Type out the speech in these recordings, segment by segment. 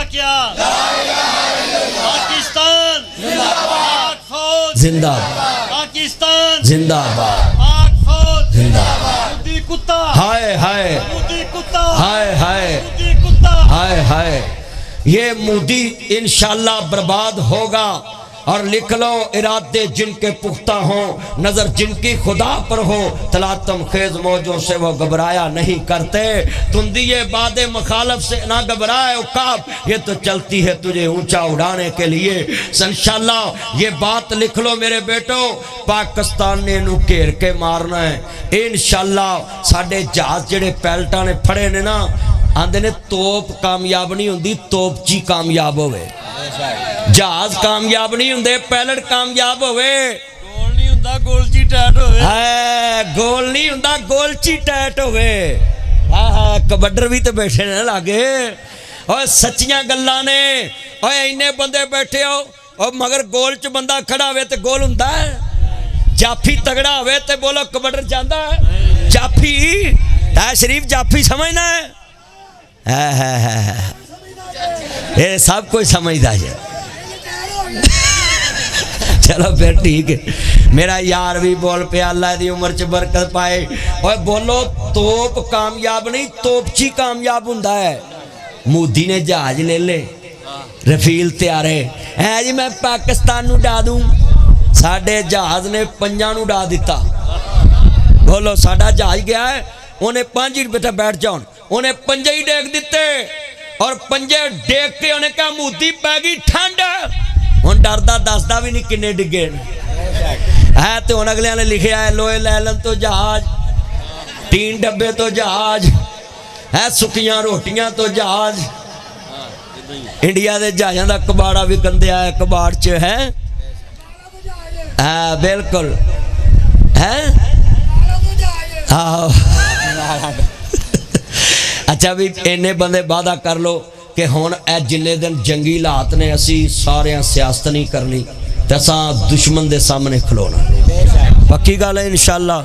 क्या पाकिस्तान पाक फौज जिंदाबाद, पाकिस्तान जिंदाबाद, पाक फौज जिंदाबाद। मोदी कुत्ता हाय हाय, मोदी कुत्ता हाय हाय, मोदी कुत्ता। हाय हाय। ये मोदी इंशाल्लाह बर्बाद होगा। और लिख लो, इरादे जिनके पुख्ता हों, नजर जिनकी खुदा पर हो, तलातम खेज मौजों से वो घबराया नहीं करते। तुंदिए बादे मुखालफ से ना घबराए उकाब, ये तो चलती है तुझे ऊंचा उड़ाने के लिए। इंशाल्लाह ये बात लिख लो मेरे बेटो, पाकिस्तान ने इनू घेर के मारना है इंशाल्लाह। साडे जहाज जेड़े पैलटा ने फड़े ने ना, आंदे ने तोप कामयाब नहीं हुंदी, तोपची कामयाब होवे। जहाज कामयाब नहीं हुंदे, पैलट कामयाब होवे। गोल नहीं हुंदा, गोलची टैट होवे। है गोल नहीं हुंदा, गोलची टैट होवे। हाँ, कबड्डर भी तो बैठे ने लागे। और सच्चियां गल्लां ने। और इन्ने बंदे बैठे हो और मगर गोल च बंदा खड़ा होवे ते गोल हुंदा है। जाफी तगड़ा होवे ते बोलो कबड्डर जांदा है। जाफी है शरीफ, जाफी समझना है। ये सब कोई समझदा है। चलो फिर ठीक है। मेरा यार भी बोल पे, अल्लाह दी उम्र च बरकत पाए। और बोलो, तोप कामयाब नहीं, तोपची कामयाब हुंदा है। मोदी ने जहाज ले ले, रफील तैयारे है जी, मैं पाकिस्तान नू उड़ा दूं। साडे जहाज ने पंजां नू उड़ा दिता। बोलो, साडा जहाज गया है, उन्हें 5 ही बेटा बैठ जाओ, उन्हें पंजे ही डेक दिते। और पंजे डेक के उन्हें कहा मोदी पै गई ठंड। हुण डरदा दसदा भी नहीं किन्ने डिगे है। तो हुण अगलियां ने लिखिया है, लोहे लैलन तो जहाज, 3 डब्बे तो जहाज है, सुखियां रोटियां तो जहाज। इंडिया के जहाज़ों का कबाड़ा भी कंदिया है, कबाड़ च है। हाँ बिल्कुल है। हाँ अच्छा भी इन्ने बंदे वादा कर लो कि हुण ए जिन्ने दिन जंगी हालात ने, असी सारे सियासत नहीं करनी, ते असां दुश्मन दे सामने खलोना। पक्की गल है इंशाअल्लाह।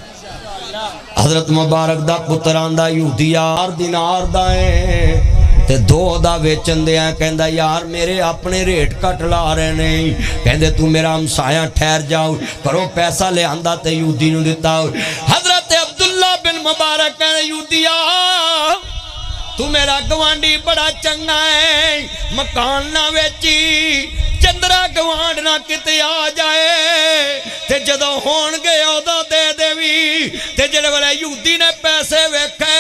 हजरत मुबारक दा पुत्र आंदा यहूदी यार दिनार दा है ते 2 दा वेचन दिया। कहंदा यार मेरे अपने रेट घट ला रहे ने। कहंदे तू मेरा हमसाया ठहर जाओ, घरों पैसा ले आंदा ते यहूदी नूं दिता। हजरत अब्दुल्ला बिन मुबारक कहंदे यहूदिया तू मेरा गवांडी बड़ा चंगा है, मकान ना वेची, चंद्रा गवांड ना किते आ जाए ते जदों होणगे उदों दे देवी। ते जिहड़े वेले यहूदी ने पैसे वेखे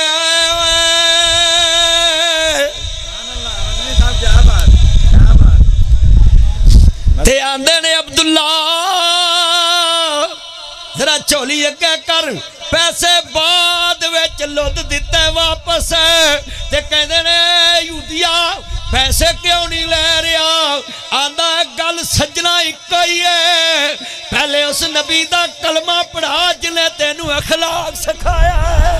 ते आंदे ने अब्दुल्ला जरा झोली अगे कर, पैसे बाद विच लुद दिते वापस। ते कहंदे ने यहूदिया पैसे क्यों नहीं ले रहा? आंदा गल सजना इक्को ही है, पहले उस नबी दा कलमा पढ़ा जिन्हें तेनू अखलाक सिखाया है।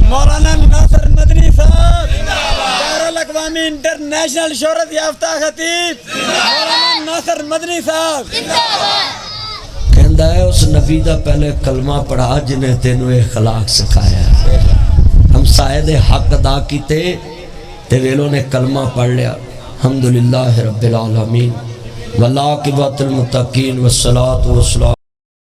मौलाना नासिर मदनी साहब, दारुल अक़वामी इंटरनेशनल शोहरत याफ्ता खतीब मौलाना नासिर मदनी साहब। कहंदा है उस नबी दा पहले कलमा पढ़ा जिन्हें तेनू अखलाक सिखाया। हमसाए दे हक अदा कीते ते वेलों ने कलमा पढ़ लिया। अल्हम्दुलिल्लाह रब्बिल आलमीन वल्लाकिबतुल मुत्तकीन वस्सलातु वस्सलाम।